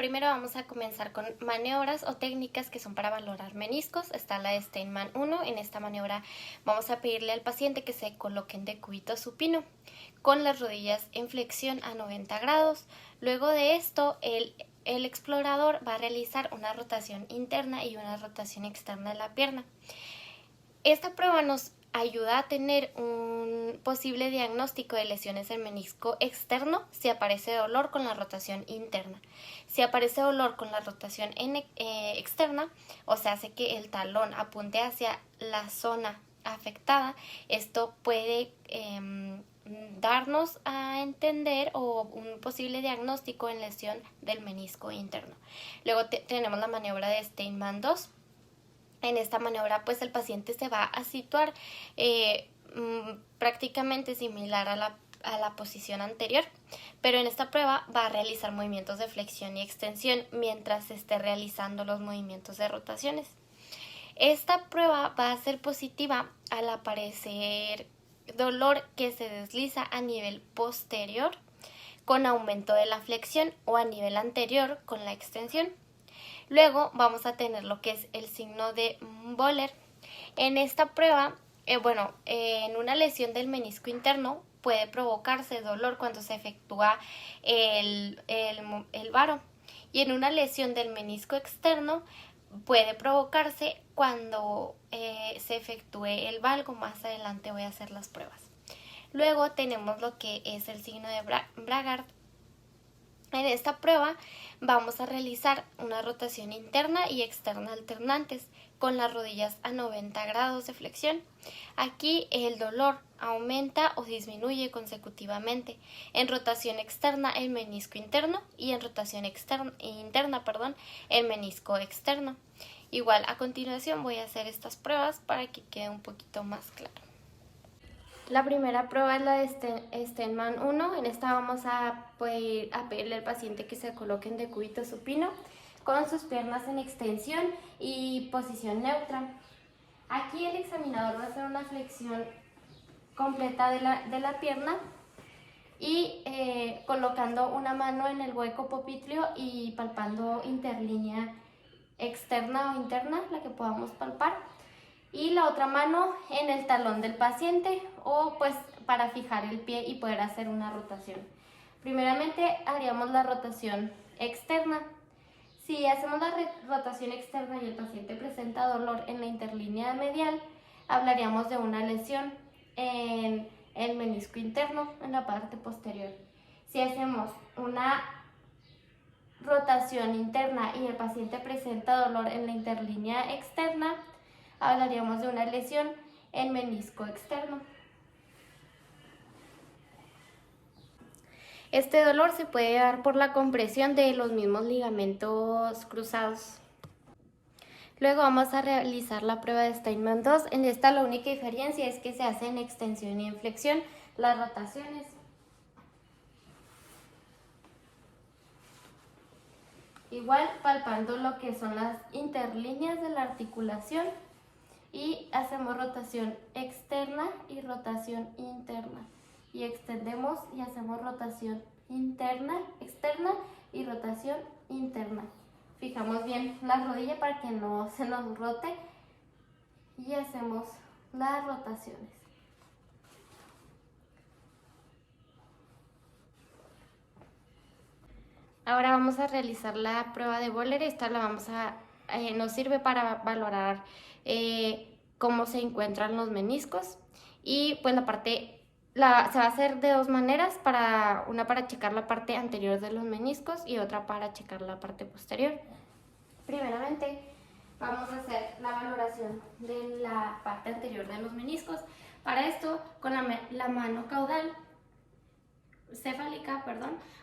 Primero vamos a comenzar con maniobras o técnicas que son para valorar meniscos. Está la de Steinmann 1. En esta maniobra vamos a pedirle al paciente que se coloque en decúbito supino con las rodillas en flexión a 90 grados. Luego de esto, el explorador va a realizar una rotación interna y una rotación externa de la pierna. Esta prueba nos ayuda a tener un posible diagnóstico de lesiones del menisco externo si aparece dolor con la rotación interna. Si aparece dolor con la rotación externa, o sea, hace que el talón apunte hacia la zona afectada, esto puede darnos a entender o un posible diagnóstico en lesión del menisco interno. Luego tenemos la maniobra de Steinmann 2. En esta maniobra, pues el paciente se va a situar prácticamente similar a la posición anterior, pero en esta prueba va a realizar movimientos de flexión y extensión mientras esté realizando los movimientos de rotaciones. Esta prueba va a ser positiva al aparecer dolor que se desliza a nivel posterior con aumento de la flexión o a nivel anterior con la extensión. Luego vamos a tener lo que es el signo de Wöhler. En esta prueba, en una lesión del menisco interno puede provocarse dolor cuando se efectúa el varo. Y en una lesión del menisco externo puede provocarse cuando se efectúe el valgo. Más adelante voy a hacer las pruebas. Luego tenemos lo que es el signo de Bragard. En esta prueba vamos a realizar una rotación interna y externa alternantes con las rodillas a 90 grados de flexión. Aquí el dolor aumenta o disminuye consecutivamente. En rotación externa el menisco interno y en rotación interna el menisco externo. Igual a continuación voy a hacer estas pruebas para que quede un poquito más claro. La primera prueba es la de Steinmann 1. En esta vamos a pedirle al paciente que se coloque en decúbito supino con sus piernas en extensión y posición neutra. Aquí el examinador va a hacer una flexión completa de la pierna y colocando una mano en el hueco popliteo y palpando interlínea externa o interna, la que podamos palpar, y la otra mano en el talón del paciente o pues para fijar el pie y poder hacer una rotación. Primeramente haríamos la rotación externa. Si hacemos la rotación externa y el paciente presenta dolor en la interlínea medial, hablaríamos de una lesión en el menisco interno, en la parte posterior. Si hacemos una rotación interna y el paciente presenta dolor en la interlínea externa, hablaríamos de una lesión en menisco externo. Este dolor se puede dar por la compresión de los mismos ligamentos cruzados. Luego vamos a realizar la prueba de Steinmann 2. En esta la única diferencia es que se hace en extensión y en flexión las rotaciones. Igual palpando lo que son las interlíneas de la articulación y hacemos rotación externa y rotación interna. Y extendemos y hacemos rotación interna, externa y rotación interna. Fijamos bien la rodilla para que no se nos rote y hacemos las rotaciones. Ahora vamos a realizar la prueba de Wöhler. Esta nos sirve para valorar cómo se encuentran los meniscos y pues se va a hacer de dos maneras, una para checar la parte anterior de los meniscos y otra para checar la parte posterior. Primeramente vamos a hacer la valoración de la parte anterior de los meniscos. Para esto, con la mano caudal cefálica,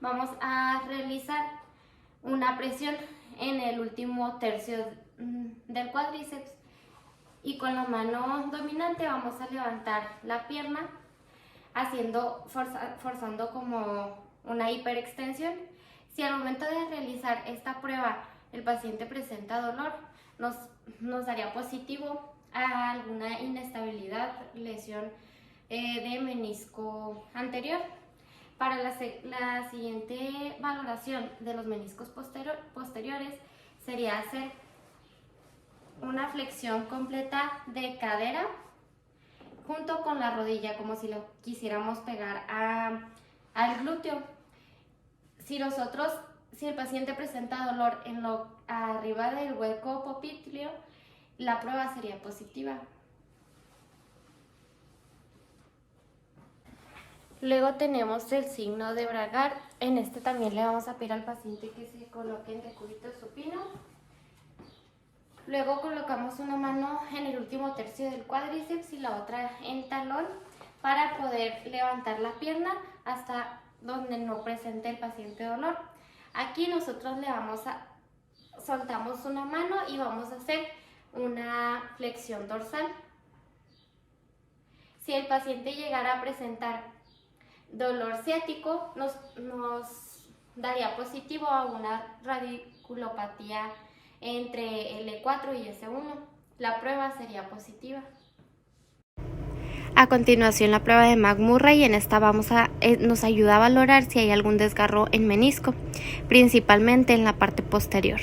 vamos a realizar una presión en el último tercio del cuádriceps y con la mano dominante vamos a levantar la pierna forzando como una hiperextensión. Si al momento de realizar esta prueba el paciente presenta dolor, nos daría positivo a alguna inestabilidad, lesión de menisco anterior. Para la siguiente valoración de los meniscos posteriores sería hacer una flexión completa de cadera junto con la rodilla, como si lo quisiéramos pegar al glúteo. Si el paciente presenta dolor arriba del hueco popliteo, la prueba sería positiva. Luego tenemos el signo de Bragg. En este también le vamos a pedir al paciente que se coloque en decúbito supino. Luego colocamos una mano en el último tercio del cuádriceps y la otra en talón para poder levantar la pierna hasta donde no presente el paciente dolor. Aquí nosotros soltamos una mano y vamos a hacer una flexión dorsal. Si el paciente llegara a presentar dolor ciático, nos daría positivo a una radiculopatía entre L4 y S1. La prueba sería positiva. A continuación, la prueba de McMurray. En esta nos ayuda a valorar si hay algún desgarro en menisco, principalmente en la parte posterior.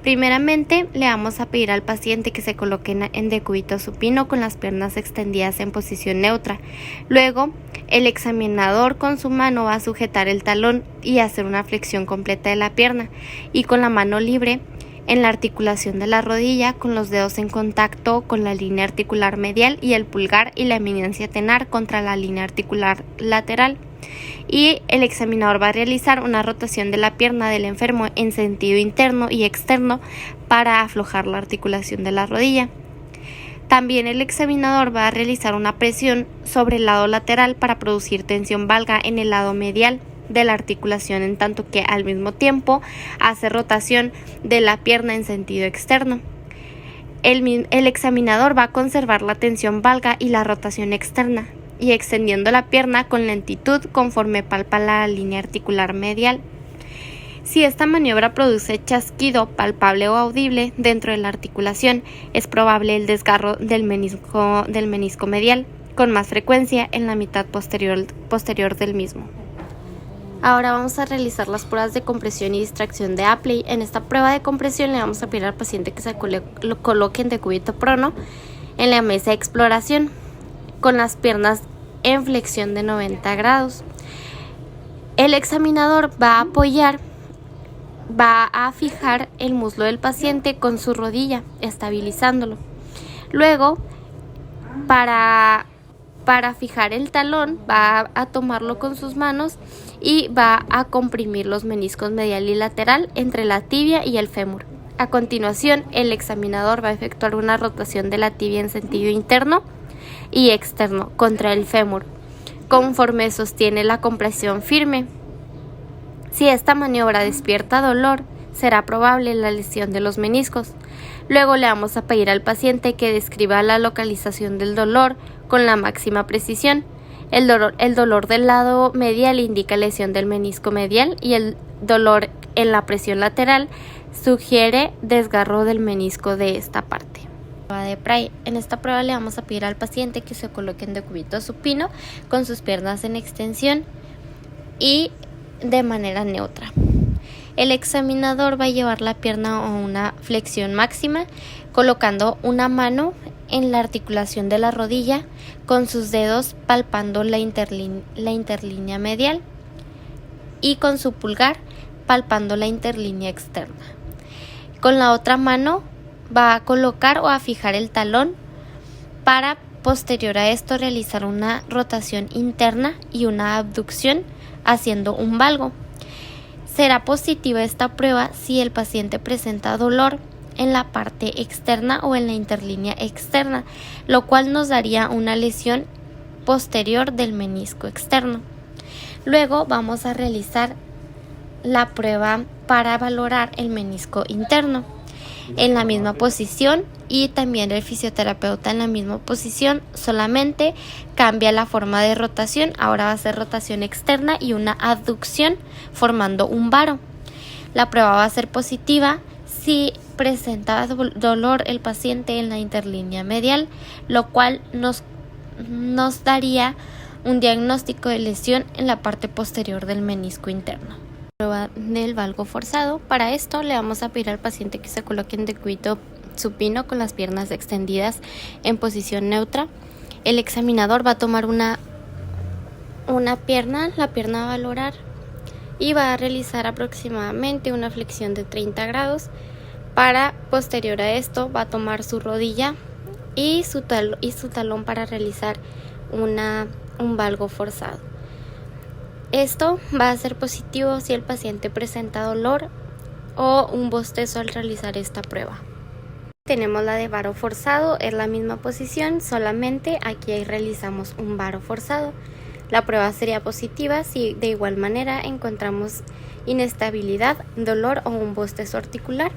Primeramente, le vamos a pedir al paciente que se coloque en decúbito supino con las piernas extendidas en posición neutra. Luego, el examinador con su mano va a sujetar el talón y hacer una flexión completa de la pierna, y con la mano libre en la articulación de la rodilla, con los dedos en contacto con la línea articular medial y el pulgar y la eminencia tenar contra la línea articular lateral. Y el examinador va a realizar una rotación de la pierna del enfermo en sentido interno y externo para aflojar la articulación de la rodilla. También el examinador va a realizar una presión sobre el lado lateral para producir tensión valga en el lado medial de la articulación, en tanto que al mismo tiempo hace rotación de la pierna en sentido externo. El examinador va a conservar la tensión valga y la rotación externa, y extendiendo la pierna con lentitud conforme palpa la línea articular medial. Si esta maniobra produce chasquido palpable o audible dentro de la articulación, es probable el desgarro del menisco medial, con más frecuencia en la mitad posterior del mismo. Ahora vamos a realizar las pruebas de compresión y distracción de Apley. En esta prueba de compresión le vamos a pedir al paciente que se coloque en decúbito prono en la mesa de exploración con las piernas en flexión de 90 grados. El examinador va a fijar el muslo del paciente con su rodilla, estabilizándolo. Luego, para fijar el talón, va a tomarlo con sus manos y va a comprimir los meniscos medial y lateral entre la tibia y el fémur. A continuación, el examinador va a efectuar una rotación de la tibia en sentido interno y externo contra el fémur, conforme sostiene la compresión firme. Si esta maniobra despierta dolor, será probable la lesión de los meniscos. Luego le vamos a pedir al paciente que describa la localización del dolor con la máxima precisión. El dolor del lado medial indica lesión del menisco medial y el dolor en la presión lateral sugiere desgarro del menisco de esta parte. De Pray. En esta prueba le vamos a pedir al paciente que se coloque en decúbito supino con sus piernas en extensión y de manera neutra. El examinador va a llevar la pierna a una flexión máxima, colocando una mano en la articulación de la rodilla con sus dedos palpando la interlínea medial y con su pulgar palpando la interlínea externa. Con la otra mano va a colocar o a fijar el talón para, posterior a esto, realizar una rotación interna y una abducción haciendo un valgo. Será positiva esta prueba si el paciente presenta dolor en la parte externa o en la interlínea externa, lo cual nos daría una lesión posterior del menisco externo. Luego vamos a realizar la prueba para valorar el menisco interno en la misma posición, y también el fisioterapeuta en la misma posición, solamente cambia la forma de rotación. Ahora va a ser rotación externa y una abducción formando un varo. La prueba va a ser positiva si presenta dolor el paciente en la interlínea medial, lo cual nos daría un diagnóstico de lesión en la parte posterior del menisco interno. Prueba del valgo forzado. Para esto le vamos a pedir al paciente que se coloque en decúbito supino con las piernas extendidas en posición neutra. El examinador va a tomar una pierna, la pierna va a valorar y va a realizar aproximadamente una flexión de 30 grados. Para posterior a esto va a tomar su rodilla y su talón para realizar un valgo forzado. Esto va a ser positivo si el paciente presenta dolor o un bostezo al realizar esta prueba. Tenemos la de varo forzado, es la misma posición, solamente aquí realizamos un varo forzado. La prueba sería positiva si de igual manera encontramos inestabilidad, dolor o un bostezo articular.